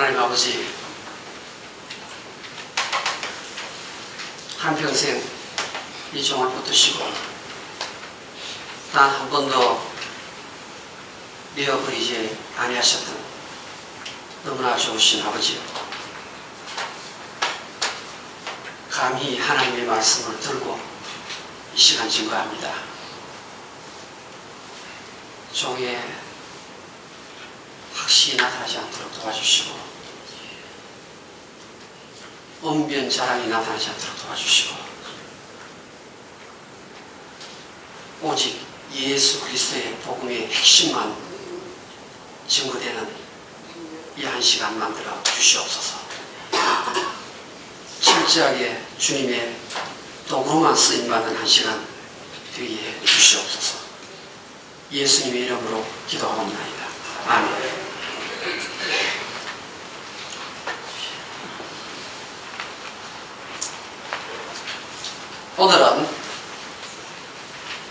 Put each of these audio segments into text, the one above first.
하나님 아버지, 한평생 이 종을 붙드시고 단 한 번도 내어버리지 아니하셨던 너무나 좋으신 아버지요, 감히 하나님의 말씀을 들고 이 시간 증거합니다. 종의 확신이 나타나지 않도록 도와주시고, 언변 자랑이 나타나지 않도록 도와주시고, 오직 예수 그리스도의 복음의 핵심만 증거되는 이 한 시간 만들어 주시옵소서. 철저하게 주님의 도구로만 쓰임받는 한 시간 되게 해 주시옵소서. 예수님의 이름으로 기도하옵나이다. 아멘. 오늘은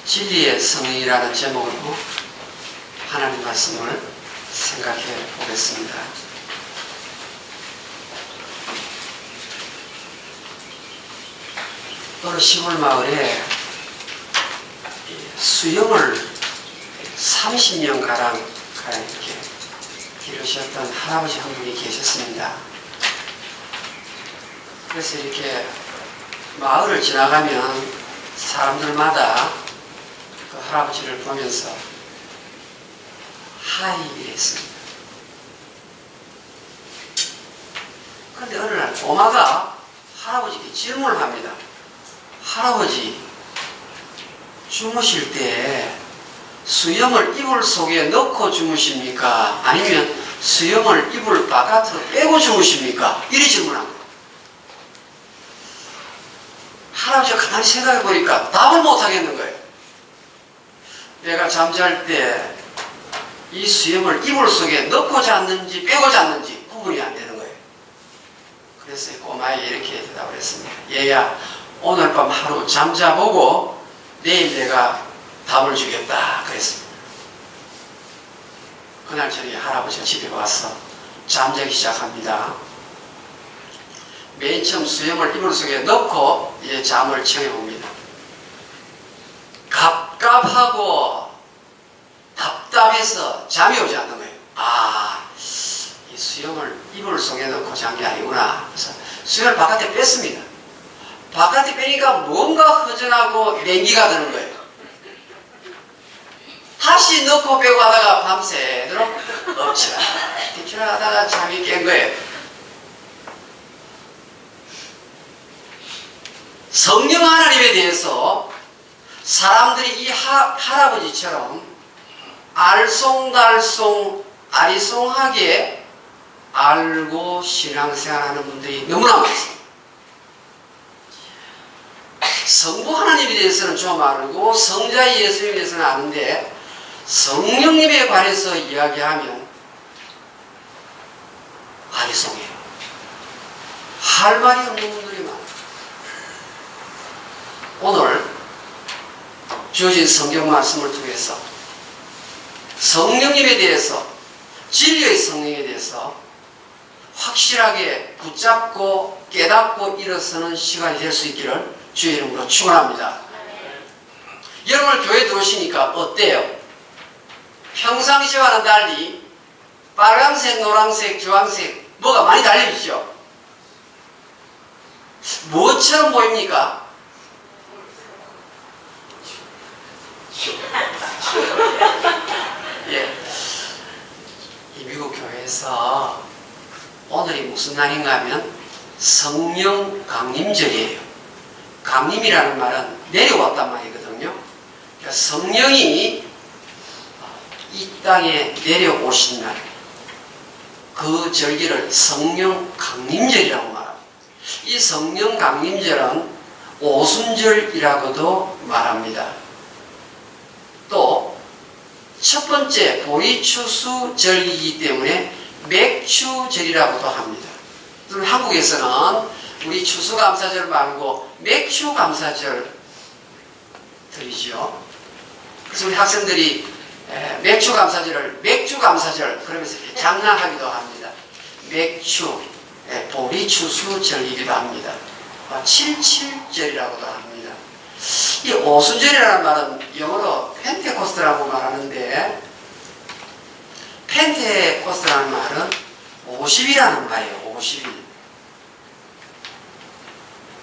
진리의 성령이라는 제목으로 하나님 말씀을 생각해 보겠습니다. 어느 시골 마을에 수영을 30년가량 이렇게 기르셨던 할아버지 한 분이 계셨습니다. 그래서 이렇게 마을을 지나가면 사람들마다 그 할아버지를 보면서 하이 했습니다. 그런데 어느 날 꼬마가 할아버지께 질문을 합니다. 할아버지, 주무실 때 수염을 이불 속에 넣고 주무십니까? 아니면 수염을 이불 바깥으로 빼고 주무십니까? 이리 질문합니다. 할아버지가 가만히 생각해 보니까 답을 못 하겠는 거예요. 내가 잠잘 때 이 수염을 이불 속에 넣고 잤는지 빼고 잤는지 구분이 안 되는 거예요. 그래서 꼬마에 이렇게 대답을 했습니다. 얘야, 오늘 밤 하루 잠자보고 내일 내가 답을 주겠다 그랬습니다. 그날 저녁에 할아버지가 집에 와서 잠자기 시작합니다. 맨 처음 수염을 이불 속에 넣고 이제 잠을 청해봅니다. 갑갑하고 답답해서 잠이 오지 않는 거예요. 이 수염을 이불 속에 넣고 잔 게 아니구나. 그래서 수염을 바깥에 뺐습니다. 바깥에 빼니까 뭔가 허전하고 냉기가 드는 거예요. 다시 넣고 빼고 하다가 밤새도록 엎치라 하다가 잠이 깬 거예요. 성령 하나님에 대해서 사람들이 이 할아버지처럼 알쏭달쏭 아리송하게 알고 신앙생활하는 분들이 너무나 많습니다. 성부 하나님에 대해서는 좀 알고 성자 예수님에 대해서는 아는데 성령님에 관해서 이야기하면 아리송해요. 할 말이 없는 분들이 많아요. 오늘 주어진 성경 말씀을 통해서 성령님에 대해서, 진리의 성령에 대해서 확실하게 붙잡고 깨닫고 일어서는 시간이 될 수 있기를 주의 이름으로 축원합니다. 여러분 교회 들어오시니까 어때요? 평상시와는 달리 빨간색, 노란색, 주황색 뭐가 많이 달려있죠? 뭐처럼 보입니까? 예, 이 미국 교회에서 오늘이 무슨 날인가 하면 성령 강림절이에요. 강림이라는 말은 내려왔단 말이거든요. 그러니까 성령이 이 땅에 내려오신 날, 그 절기를 성령 강림절이라고 말합니다. 이 성령 강림절은 오순절이라고도 말합니다. 또 첫 번째 보리추수 절기이기 때문에 맥추절이라고도 합니다. 한국에서는 우리 추수감사절 말고 맥추감사절 드리죠. 그래서 우리 학생들이 맥추감사절을 맥주감사절 그러면서 이렇게 장난하기도 합니다. 맥추, 보리추수절이기도 합니다. 77절이라고도 합니다. 이 오순절이라는 말은 영어로 펜테코스트라고 말하는데, 펜테코스트라는 말은 50이라는 말이에요. 50일.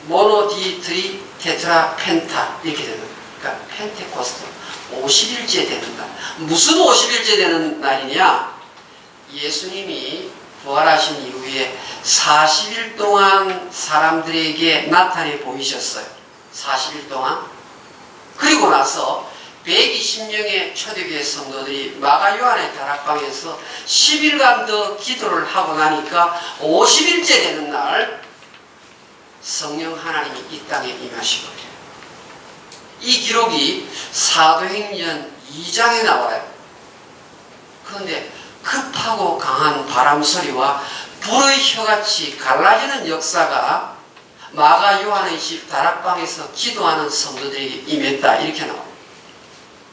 모노, 디, 테트라, 펜타 이렇게 되는 거예요. 그러니까 펜테코스트 50일째 되는 날. 무슨 50일째 되는 날이냐? 예수님이 부활하신 이후에 40일 동안 사람들에게 나타내 보이셨어요. 40일 동안. 그리고 나서 120명의 초대교회 성도들이 마가 요한의 다락방에서 10일간 더 기도를 하고 나니까 50일째 되는 날 성령 하나님이 이 땅에 임하신 거예요. 이 기록이 사도행전 2장에 나와요. 그런데 급하고 강한 바람 소리와 불의 혀같이 갈라지는 역사가 마가 요한의 집 다락방에서 기도하는 성도들에게 임했다 이렇게 나와요.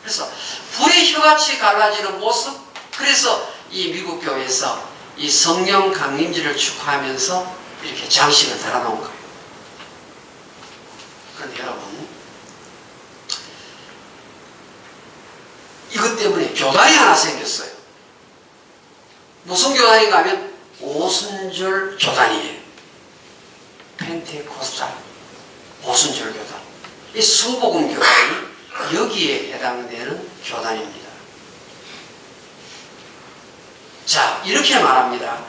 그래서 불의 혀같이 갈라지는 모습, 그래서 이 미국 교회에서 이 성령 강림절을 축하하면서 이렇게 장식을 달아놓은 거예요. 그런데 여러분, 이것 때문에 교단이 하나 생겼어요. 무슨 교단인가 하면 오순절 교단이에요. 펜테코스탈 오순절 교단. 이 순복음 교단이 여기에 해당되는 교단입니다. 자, 이렇게 말합니다.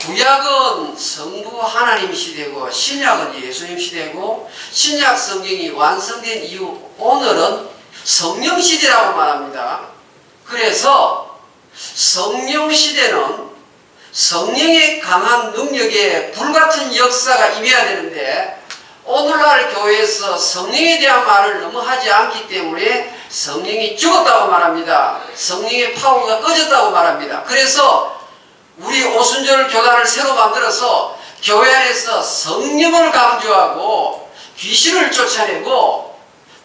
구약은 성부 하나님 시대고 신약은 예수님 시대고, 신약 성경이 완성된 이후 오늘은 성령 시대라고 말합니다. 그래서 성령 시대는 성령의 강한 능력에 불같은 역사가 임해야 되는데, 오늘날 교회에서 성령에 대한 말을 너무 하지 않기 때문에 성령이 죽었다고 말합니다. 성령의 파워가 꺼졌다고 말합니다. 그래서 우리 오순절 교단을 새로 만들어서 교회 안에서 성령을 강조하고 귀신을 쫓아내고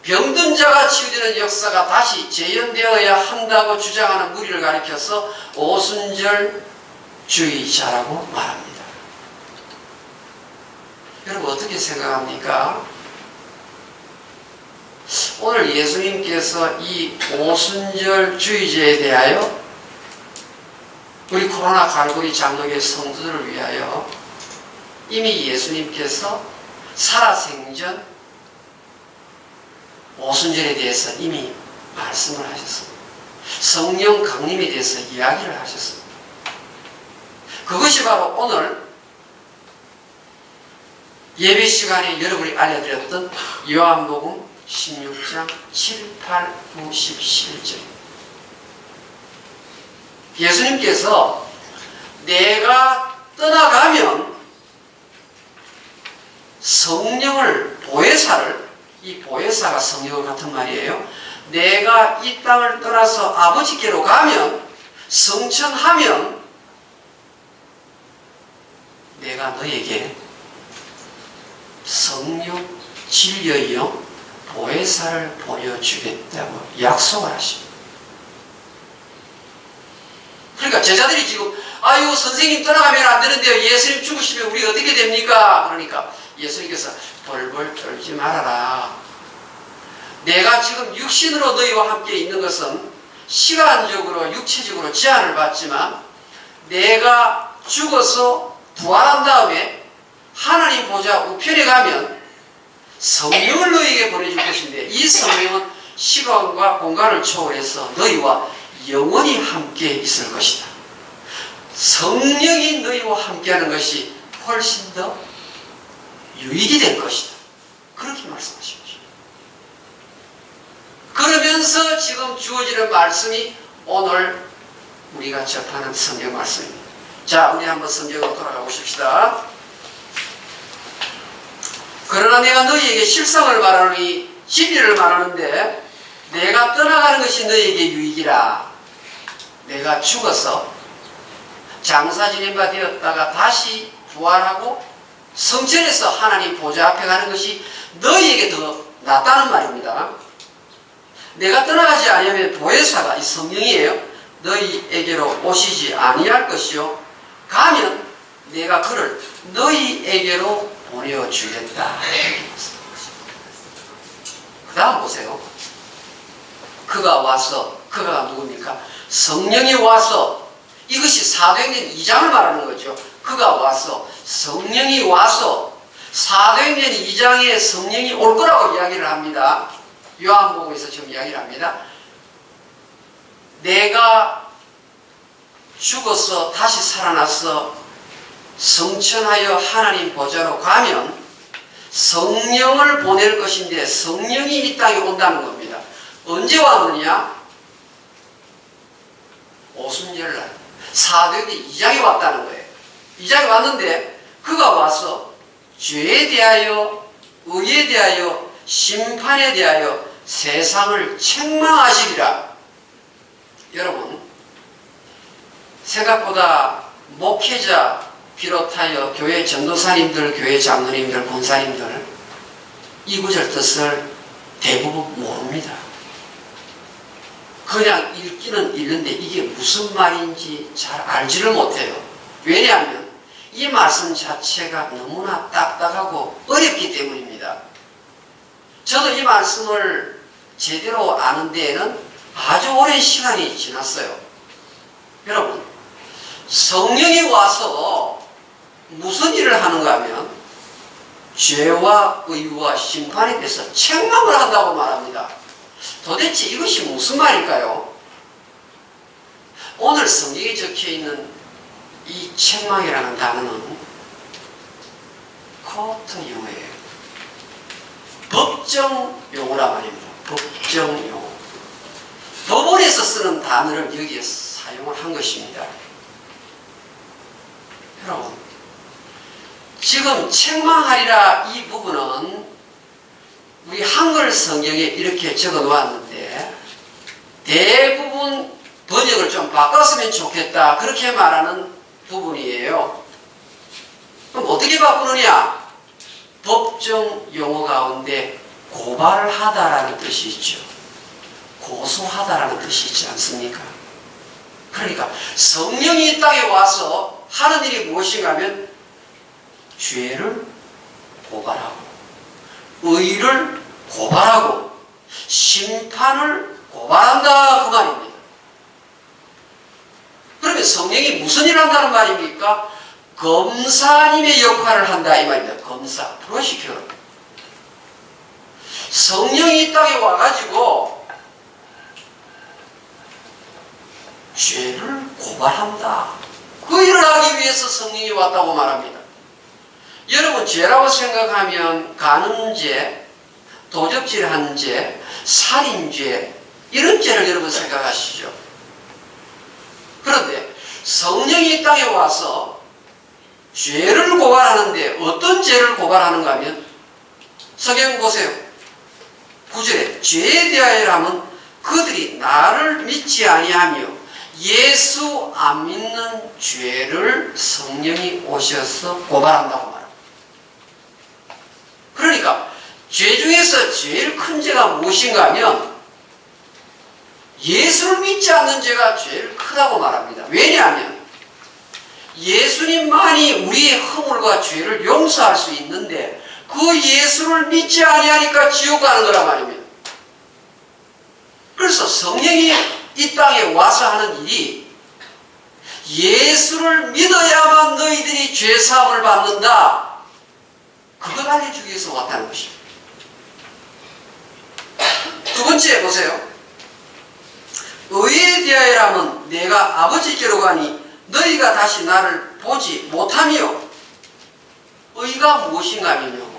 병든 자가 치유되는 역사가 다시 재현되어야 한다고 주장하는 무리를 가리켜서 오순절주의자라고 말합니다. 여러분 어떻게 생각합니까? 오늘 예수님께서 이 오순절주의자에 대하여 우리 코로나 갈고리 장로교회 성도들을 위하여 이미 예수님께서 살아생전 오순절에 대해서 이미 말씀을 하셨습니다. 성령 강림에 대해서 이야기를 하셨습니다. 그것이 바로 오늘 예배 시간에 여러분이 알려드렸던 요한복음 16장 7, 8, 9, 10, 11절. 예수님께서 내가 떠나가면 성령을, 보혜사를, 이 보혜사가 성령 같은 말이에요. 내가 이 땅을 떠나서 아버지께로 가면, 성천하면 내가 너에게 성령, 진리의 영, 보혜사를 보여주겠다고 약속을 하십니다. 그러니까 제자들이 지금 아유 선생님 떠나가면 안 되는데요, 예수님 죽으시면 우리 어떻게 됩니까? 그러니까 예수님께서 벌벌 떨지 말아라. 내가 지금 육신으로 너희와 함께 있는 것은 시간적으로 육체적으로 제한을 받지만 내가 죽어서 부활한 다음에 하나님 보좌 우편에 가면 성령을 너희에게 보내줄 것인데, 이 성령은 시간과 공간을 초월해서 너희와 영원히 함께 있을 것이다. 성령이 너희와 함께하는 것이 훨씬 더 유익이 될 것이다. 그렇게 말씀하십니다. 그러면서 지금 주어지는 말씀이 오늘 우리가 접하는 성경 말씀입니다. 자, 우리 한번 성경으로 돌아가 보십시다. 그러나 내가 너희에게 실상을 말하노니 진리를 말하는데 내가 떠나가는 것이 너희에게 유익이라. 내가 죽어서 장사 지낸 바 되었다가 다시 부활하고 성천에서 하나님 보좌 앞에 가는 것이 너희에게 더 낫다는 말입니다. 내가 떠나가지 아니하면 보혜사가, 이 성령이에요, 너희에게로 오시지 아니할 것이요 가면 내가 그를 너희에게로 보내어주겠다. 그 다음 보세요. 그가 와서, 그가 누굽니까? 성령이 와서, 이것이 사도행전 2장을 말하는 거죠. 그가 와서, 성령이 와서, 사도행전 2장에 성령이 올 거라고 이야기를 합니다. 요한복음에서 지금 이야기를 합니다. 내가 죽어서 다시 살아나서 성천하여 하나님 보좌로 가면 성령을 보낼 것인데 성령이 이 땅에 온다는 겁니다. 언제 왔느냐? 오순절날 사도행전 2장에 왔다는 거예요. 2장에 왔는데 그가 와서 죄에 대하여, 의에 대하여, 심판에 대하여 세상을 책망하시리라. 여러분, 생각보다 목회자 비롯하여 교회 전도사님들, 교회 장로님들, 권사님들 이 구절 뜻을 대부분 모릅니다. 그냥 읽기는 읽는데 이게 무슨 말인지 잘 알지를 못해요. 왜냐하면 이 말씀 자체가 너무나 딱딱하고 어렵기 때문입니다. 저도 이 말씀을 제대로 아는 데에는 아주 오랜 시간이 지났어요. 여러분, 성령이 와서 무슨 일을 하는가 하면 죄와 의와 심판에 대해서 책망을 한다고 말합니다. 도대체 이것이 무슨 말일까요? 오늘 성경에 적혀있는 이 책망이라는 단어는 코트 용어예요. 법정 용어라 말입니다. 법정 용어. 법원에서 쓰는 단어를 여기에 사용을 한 것입니다. 여러분, 지금 책망하리라 이 부분은 우리 한글 성경에 이렇게 적어 놓았는데 대부분 번역을 좀 바꿨으면 좋겠다 그렇게 말하는 부분이에요. 그럼 어떻게 바꾸느냐? 법정 용어 가운데 고발을 하다라는 뜻이 있죠. 고소하다라는 뜻이 있지 않습니까? 그러니까 성령이 이 땅에 와서 하는 일이 무엇인가 하면 죄를 고발하고 의를 고발하고 심판을 고발한다 그 말입니다. 그러면 성령이 무슨 일을 한다는 말입니까? 검사님의 역할을 한다 이 말입니다. 검사, 프로시큐터. 성령이 이 땅에 와가지고 죄를 고발한다. 그 일을 하기 위해서 성령이 왔다고 말합니다. 여러분, 죄라고 생각하면 간음죄, 도적질한 죄, 살인죄 이런 죄를 여러분 생각하시죠. 그런데 성령이 이 땅에 와서 죄를 고발하는데 어떤 죄를 고발하는가 하면 성경 보세요. 9절에 죄에 대하여라면 그들이 나를 믿지 아니하며 예수 안 믿는 죄를 성령이 오셔서 고발한다고 말합니다. 그러니까 죄 중에서 제일 큰 죄가 무엇인가 하면 예수를 믿지 않는 죄가 제일 크다고 말합니다. 왜냐하면 예수님만이 우리의 허물과 죄를 용서할 수 있는데 그 예수를 믿지 아니하니까 지옥 가는 거란 말입니다. 그래서 성령이 이 땅에 와서 하는 일이 예수를 믿어야만 너희들이 죄사함을 받는다. 그걸 알려주기 위해서 왔다는 것입니다. 두 번째 보세요. 의에 대하여라면 내가 아버지께로 가니 너희가 다시 나를 보지 못하며 의가 무엇인가 하면요.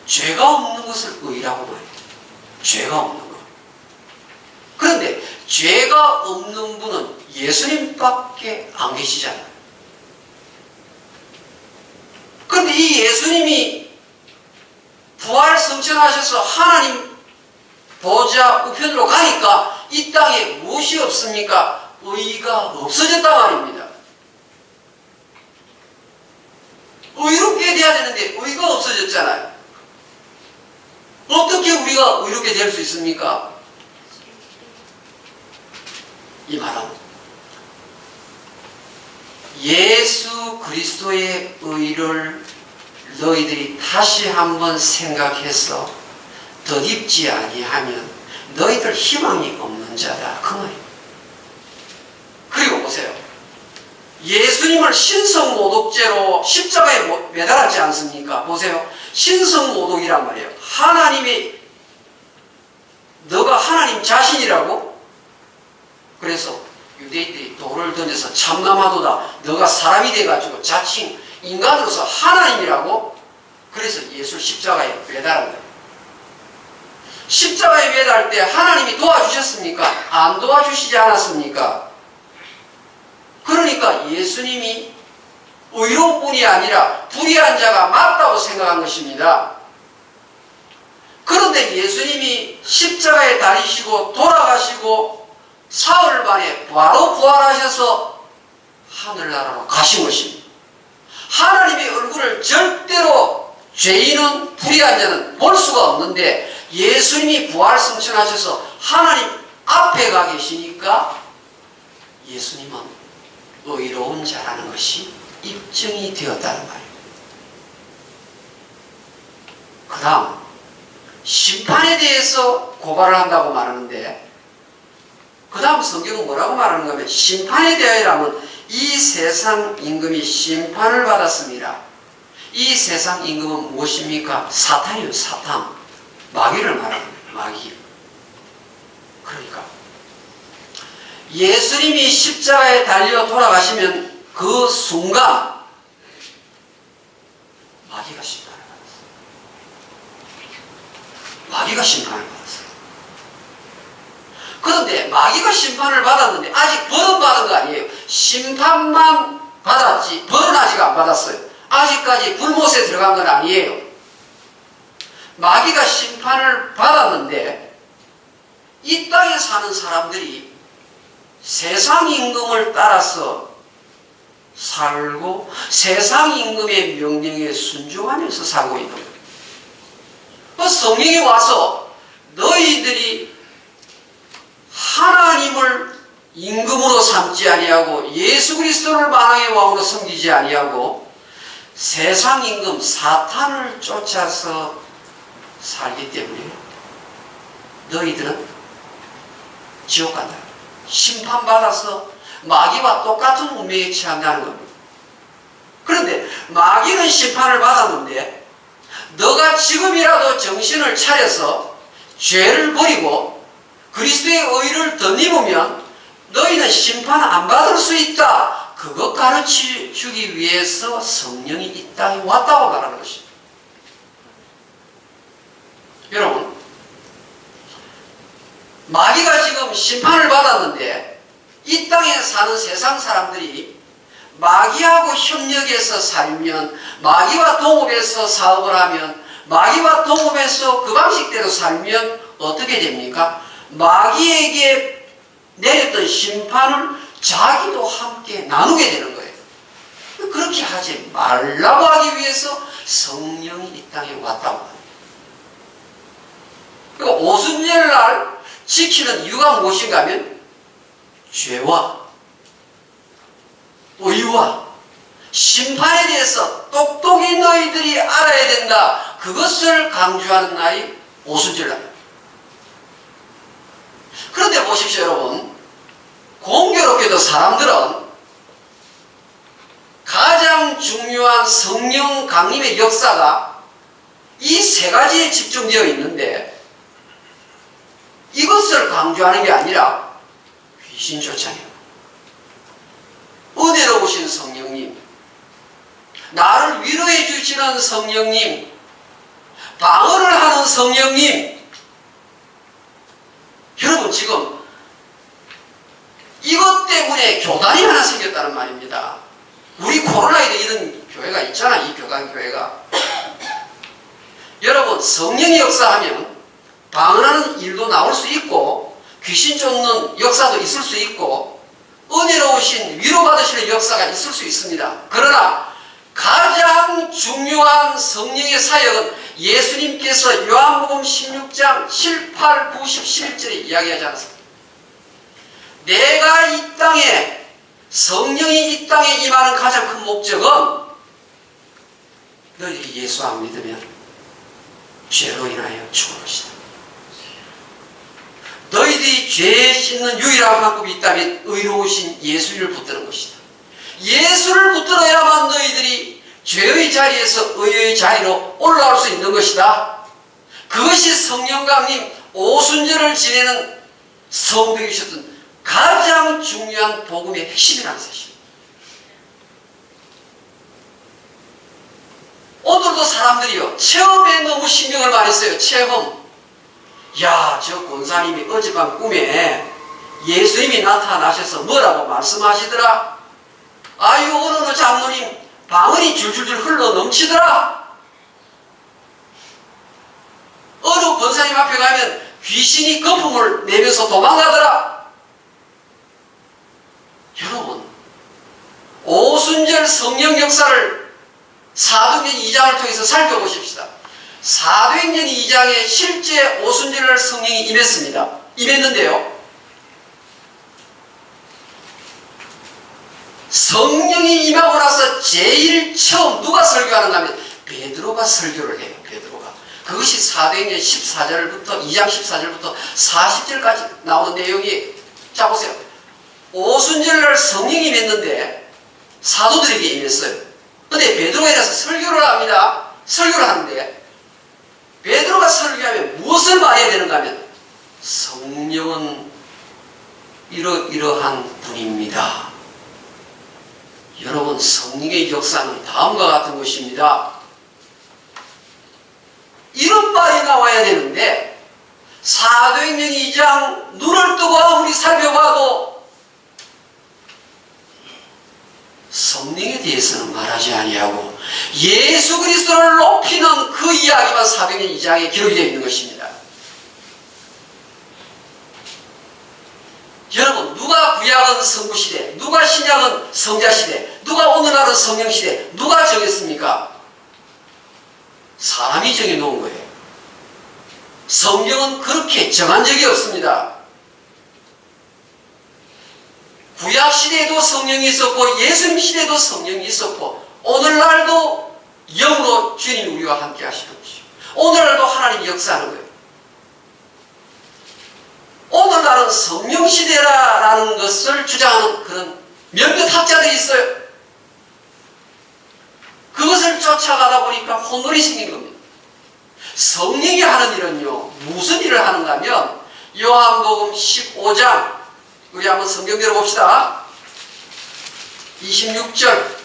죄가 없는 것을 의라고 말해요. 죄가 없는 것. 그런데 죄가 없는 분은 예수님밖에 안 계시잖아요. 그런데 이 예수님이 부활 성천하셔서 하나님 보좌 우편으로 가니까 이 땅에 무엇이 없습니까? 의가 없어졌단 말입니다. 의롭게 돼야 되는데 의가 없어졌잖아요. 어떻게 우리가 의롭게 될 수 있습니까? 이 말은 예수 그리스도의 의를 너희들이 다시 한번 생각해서 덧입지 아니하면 너희들 희망이 없는 자다. 그 말이에요. 그리고 보세요. 예수님을 신성모독죄로 십자가에 매달았지 않습니까? 보세요. 신성모독이란 말이에요. 너가 하나님 자신이라고? 그래서 유대인들이 돌을 던져서 참남하도다. 너가 사람이 돼가지고 자칭 인간으로서 하나님이라고? 그래서 예수를 십자가에 매달은 거예요. 십자가에 매달 때 하나님이 도와주셨습니까? 안 도와주시지 않았습니까? 그러니까 예수님이 의로운 분이 아니라 불의한 자가 맞다고 생각한 것입니다. 그런데 예수님이 십자가에 달리시고 돌아가시고 사흘 만에 바로 부활하셔서 하늘나라로 가신 것입니다. 하나님의 얼굴을 절대로 죄인은 불의한 자는 볼 수가 없는데 예수님이 부활 승천하셔서 하나님 앞에 가 계시니까 예수님은 의로운 자라는 것이 입증이 되었다는 말이에요. 그 다음 심판에 대해서 고발을 한다고 말하는데 그 다음 성경은 뭐라고 말하는가 하면 심판에 대하여라면 이 세상 임금이 심판을 받았습니다. 이 세상 임금은 무엇입니까? 사탄이요. 사탄. 마귀를 말하는 거예요. 마귀. 그러니까 예수님이 십자가에 달려 돌아가시면 그 순간 마귀가 심판을 받았어요. 마귀가 심판을 받았어요. 그런데 마귀가 심판을 받았는데 아직 벌은 받은 거 아니에요. 심판만 받았지 벌은 아직 안 받았어요. 아직까지 불못에 들어간 건 아니에요. 마귀가 심판을 받았는데 이 땅에 사는 사람들이 세상 임금을 따라서 살고 세상 임금의 명령에 순종하면서 살고 있는 거예요. 성령이 와서 너희들이 하나님을 임금으로 삼지 아니하고 예수 그리스도를 만왕의 왕으로 섬기지 아니하고 세상 임금 사탄을 쫓아서 살기 때문에 너희들은 지옥 간다. 심판받아서 마귀와 똑같은 운명에 처한다는 겁니다. 그런데 마귀는 심판을 받았는데 너가 지금이라도 정신을 차려서 죄를 버리고 그리스도의 의를 덧입으면 너희는 심판 안 받을 수 있다. 그것 가르쳐주기 위해서 성령이 이 땅에 왔다고 말하는 것입니다. 여러분, 마귀가 지금 심판을 받았는데 이 땅에 사는 세상 사람들이 마귀하고 협력해서 살면, 마귀와 동업해서 사업을 하면, 마귀와 동업해서 그 방식대로 살면 어떻게 됩니까? 마귀에게 내렸던 심판을 자기도 함께 나누게 되는 거예요. 그렇게 하지 말라고 하기 위해서 성령이 이 땅에 왔다고 합니다. 그러니까 오순절날 지키는 이유가 무엇인가 하면 죄와 의와 심판에 대해서 똑똑히 너희들이 알아야 된다. 그것을 강조하는 날이 오순절날. 그런데 보십시오 여러분, 공교롭게도 사람들은 가장 중요한 성령 강림의 역사가 이 세 가지에 집중되어 있는데 이것을 강조하는 게 아니라 귀신 쫓아내요. 은혜로우신 성령님, 나를 위로해 주시는 성령님, 방언을 하는 성령님. 여러분 지금 이것 때문에 교단이 하나 생겼다는 말입니다. 우리 코로나에도 이런 교회가 있잖아. 이 교단 교회가. 여러분 성령이 역사하면 방언하는 일도 나올 수 있고 귀신 쫓는 역사도 있을 수 있고 은혜로우신 위로받으시는 역사가 있을 수 있습니다. 그러나 가장 중요한 성령의 사역은 예수님께서 요한복음 16장 7, 8, 9, 10, 11절에 이야기하지 않았습니까? 내가 이 땅에 성령이 이 땅에 임하는 가장 큰 목적은 너희들이 예수 안 믿으면 죄로 인하여 죽을 것이다. 너희들이 죄 씻는 유일한 방법이 있다면 의로우신 예수를 붙드는 것이다. 예수를 붙들어야만 너희들이 죄의 자리에서 의의 자리로 올라올 수 있는 것이다. 그것이 성령 강림 오순절을 지내는 성도이 주셨던 가장 중요한 복음의 핵심이라는 사실입니다. 오늘도 사람들이요, 체험에 너무 신경을 많이 써요. 체험. 야, 저 권사님이 어젯밤 꿈에 예수님이 나타나셔서 뭐라고 말씀하시더라? 아유, 어느 장로님 방언이 줄줄줄 흘러 넘치더라? 어느 권사님 앞에 가면 귀신이 거품을 내면서 도망가더라? 여러분, 오순절 성령 역사를 사도행전 2장을 통해서 살펴보십시다. 사도행전 2장에 실제 오순절날 성령이 임했습니다. 임했는데요, 성령이 임하고 나서 제일 처음 누가 설교하는가 하면 베드로가 설교를 해요. 베드로가. 그것이 사도행전 14절부터 2장 14절부터 40절까지 나오는 내용이, 자 보세요. 오순절날 성령이 임했는데 사도들에게 임했어요. 근데 베드로가 일어나서 설교를 합니다. 설교를 하는데 베드로가 설교하면 무엇을 말해야 되는가 하면 성령은 이러이러한 분입니다. 여러분, 성령의 역사는 다음과 같은 것입니다. 이런 말이 나와야 되는데 사도행전 2장 눈을 뜨고 아무리 살펴봐도 성령에 대해서는 말하지 아니하고 예수 그리스도를 높이는 그 이야기만 사도행전 2장에 기록이 되어 있는 것입니다. 여러분, 누가 구약은 성부시대, 누가 신약은 성자시대, 누가 오늘날은 성령시대, 누가 정했습니까? 사람이 정해놓은 거예요. 성경은 그렇게 정한 적이 없습니다. 구약시대에도 성령이 있었고 예수님 시대에도 성령이 있었고 오늘날도 영으로 주님이 우리와 함께 하시는 것이죠. 오늘날도 하나님이 역사하는 거예요. 오늘날은 성령시대라는 것을 주장하는 그런 몇몇 학자들이 있어요. 그것을 쫓아가다 보니까 혼돈이 생긴 겁니다. 성령이 하는 일은요, 무슨 일을 하는가 하면 요한복음 15장, 우리 한번 성경 들어봅시다. 26절,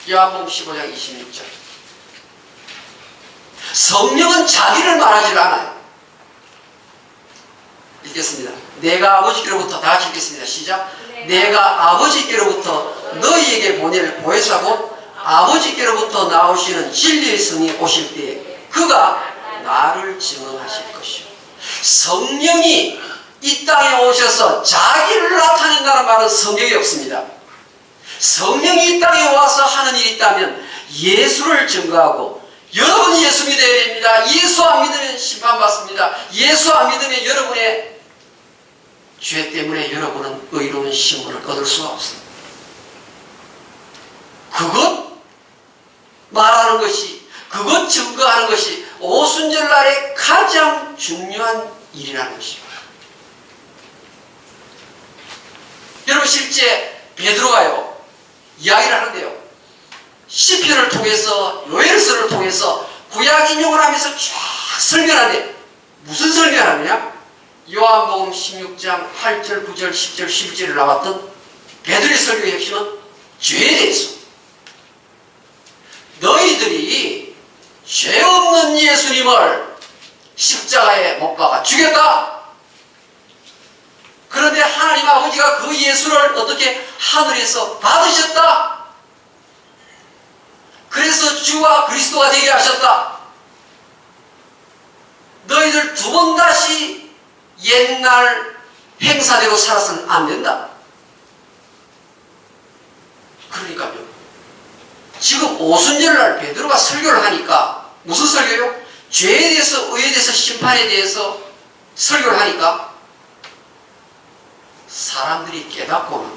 요한복음 15장 26절. 성령은 자기를 말하지 않아요. 읽겠습니다. 내가 아버지께로부터, 다 같이 읽겠습니다. 시작. 내가 아버지께로부터 너희에게 보낼 보혜사고 아버지께로부터 나오시는 진리의 성령이 오실 때에 그가 나를 증언하실 것이요. 성령이 이 땅에 오셔서 자기를 나타낸다는 말은 성경에 없습니다. 성령이 이 땅에 와서 하는 일이 있다면 예수를 증거하고, 여러분이 예수 믿어야 됩니다. 예수 안 믿으면 심판받습니다. 예수 안 믿으면 여러분의 죄 때문에 여러분은 의로운 신분을 얻을 수가 없습니다. 그것 말하는 것이, 그것 증거하는 것이 오순절날의 가장 중요한 일이라는 것입니다. 여러분, 실제 베드로가요 이야기를 하는데요, 시편을 통해서, 요엘서를 통해서 구약 인용을 하면서 쫙 설교하는데 무슨 설교를 하느냐? 요한복음 16장 8절, 9절, 10절, 11절에 나왔던 베드로의 설교의 핵심은 죄에 대해서, 너희들이 죄 없는 예수님을 십자가에 못 박아 죽였다. 그런데 하나님 아버지가 그 예수를 어떻게 하늘에서 받으셨다. 그래서 주와 그리스도가 되게 하셨다. 너희들 두 번 다시 옛날 행사대로 살아서는 안 된다. 그러니까요, 지금 오순절날 베드로가 설교를 하니까, 무슨 설교요? 죄에 대해서, 의에 대해서, 심판에 대해서 설교를 하니까 사람들이 깨닫고는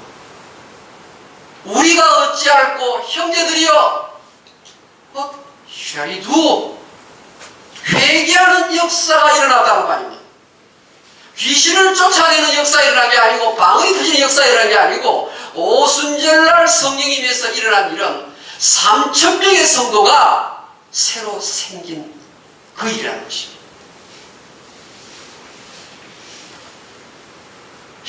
어찌할꼬 형제들이여 shall we do? 회개하는 역사가 일어났다는 말입니다. 귀신을 쫓아내는 역사가 일어난 게 아니고 방언이 터지는 역사가 일어난 게 아니고 오순절날 성령이 임해서 일어난 일은 3,000명의 성도가 새로 생긴 그 일이라는 것입니다.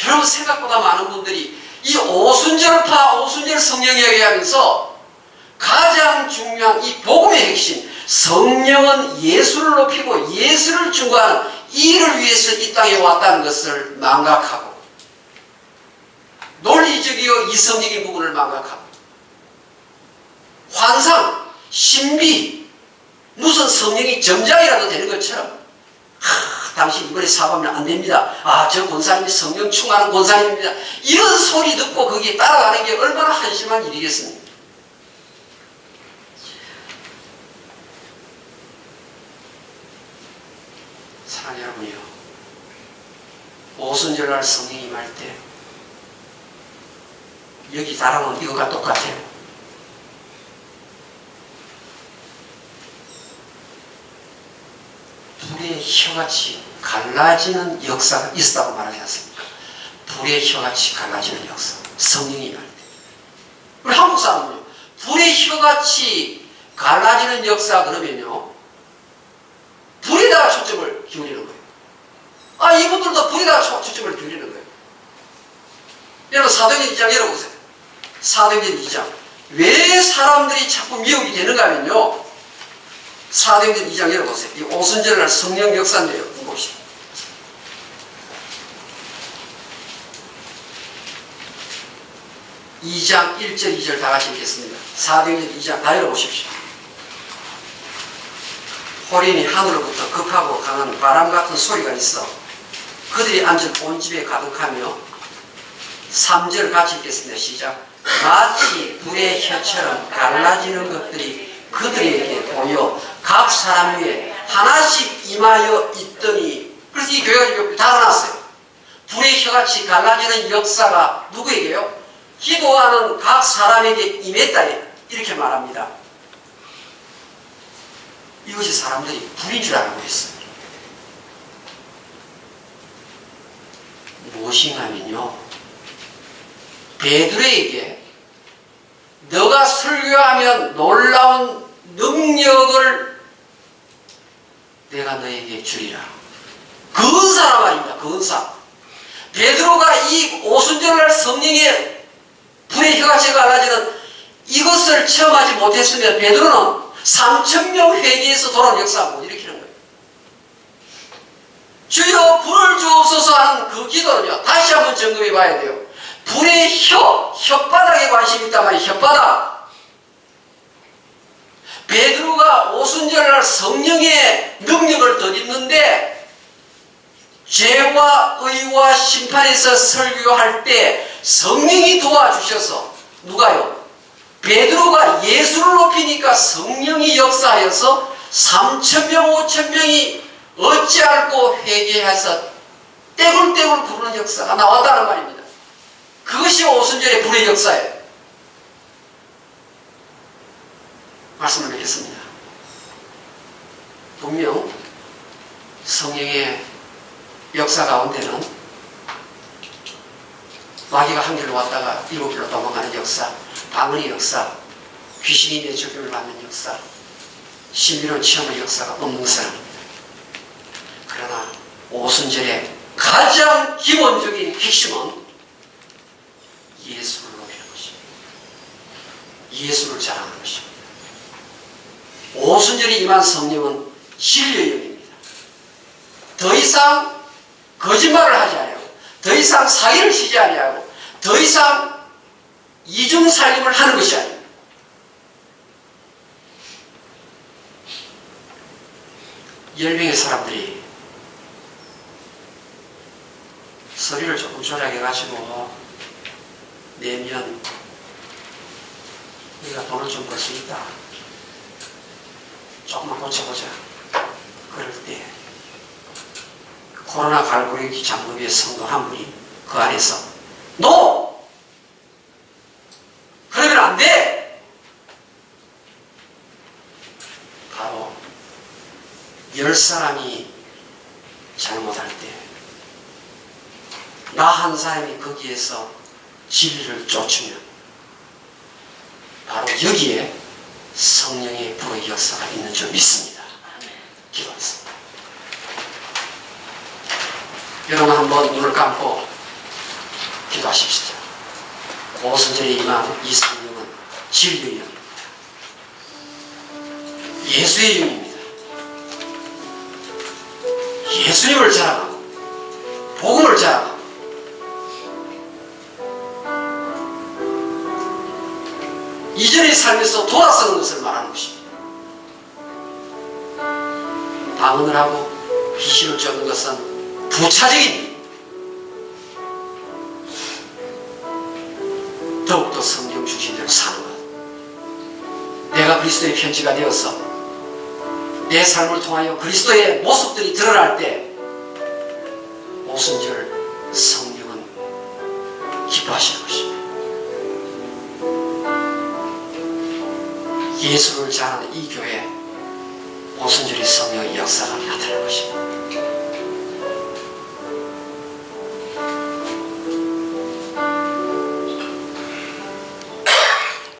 여러분 생각보다 많은 분들이 이 오순절 성령 이야기하면서 가장 중요한 이 복음의 핵심 성령은 예수를 높이고 예수를 중거하는 이 일을 위해서 이 땅에 왔다는 것을 망각하고 논리적이고 이성적인 부분을 망각하고 환상, 신비 무슨 성령이 점장이라도 되는 것처럼 당신 이번에 사과하면 안 됩니다. 저 권사님이 성령 충만한 권사님입니다. 이런 소리 듣고 거기에 따라가는 게 얼마나 한심한 일이겠습니까? 사랑하는 여러분이요. 오순절날 성령이 임할 때 여기 다랑은 이거가 똑같아요. 불의 혀같이 갈라지는 역사가 있었다고 말하지 않습니까? 불의 혀같이 갈라지는 역사. 성령이 임할 때. 우리 한국 사람은요. 불의 혀같이 갈라지는 역사 그러면요. 불에다가 초점을 기울이는 거예요. 이분들도 불에다가 초점을 기울이는 거예요. 여러분 사도행전 2장 열어보세요. 사도행전 2장. 왜 사람들이 자꾸 미혹이 되는가 하면요. 사도행전 2장 열어보세요. 이 오순절날 성령 역사인데요. 봅시다. (2장) 1절 2절 다 같이 읽겠습니다. 사도행전 2장 다 열어보십시오. 호련히 하늘로부터 급하고 강한 바람 같은 소리가 있어 그들이 앉은 온 집에 가득하며 3절 같이 읽겠습니다. 시작. 마치 불의 혀처럼 갈라지는 것들이 그들에게 보여 각 사람 위에 하나씩 임하여 있더니 그래서 이 교회가 지금 달아났어요. 불의 혀같이 갈라지는 역사가 누구에게요? 기도하는 각 사람에게 임했다 이렇게 말합니다. 이것이 사람들이 불인 줄 알고 있어요. 무엇이냐면요. 베드로에게 너가 설교하면 놀라운 능력을 내가 너에게 주리라. 근사란 말입니다. 근사. 베드로가 이 오순절날 성령의 불의 혀같이 갈라지는 이것을 체험하지 못했으면 베드로는 3,000명 회개에서 돌아온 역사가 못 일으키는 거예요. 주여 불을 주옵소서 하는 그 기도는요. 다시 한번 점검해 봐야 돼요. 불의 혓바닥에 관심이 있단 말이에요. 혓바닥. 베드로가 오순절날 성령의 능력을 덧입는데 죄와 의와 심판에서 설교할 때 성령이 도와주셔서 누가요? 베드로가 예수를 높이니까 성령이 역사하여서 3,000명 5,000명이 어찌할꼬 회개해서 떼굴떼굴 부르는 역사가 나왔다는 말입니다. 그것이 오순절의 불의 역사예요. 말씀을 맺겠습니다. 분명 성령의 역사 가운데는 마귀가 한 길로 왔다가 일곱 길로 도망가는 역사, 방언의 역사, 귀신이 내 적용을 받는 역사, 신비로운 체험의 역사가 없는 사람입니다. 그러나 오순절의 가장 기본적인 핵심은 예수를 높이는 것입니다. 예수를 자랑하는 것입니다. 오순절이 임한 성령은 진리의 영입니다. 더 이상 거짓말을 하지 않아요. 더 이상 사기를 치지 아니하고 더 이상 이중살림을 하는 것이 아닙니다. 열명의 사람들이 소리를 조금 조작해가지고 내면 우리가 돈을 좀 벌 수 있다. 조금만 고쳐보자. 그럴 때 코로나 갈고리기 장로교회 성도 한 분이 그 안에서 NO! 그러면 안 돼! 10사람이 잘못할 때 나 한 사람이 거기에서 진리를 쫓으면 바로 여기에 성령의 불의 역사가 있는 줄 믿습니다. 기도하겠습니다. 여러분 한번 눈을 감고 기도하십시오. 오순절에 임한 이 성령은 진리의 영입니다. 예수의 영입니다. 예수님을 자랑하고 복음을 자랑하고 이전의 삶에서 돌아서는 것을 말하는 것입니다. 방언을 하고 귀신을 쫓는 것은 부차적인 일. 더욱더 성경 중심대로 사는 것. 내가 그리스도의 편지가 되어서 내 삶을 통하여 그리스도의 모습들이 드러날 때 오순절 성령은 기뻐하시는 것입니다. 예수를 잘하는 이 교회 오순절의 성령의 역사가 나타날 것입니다.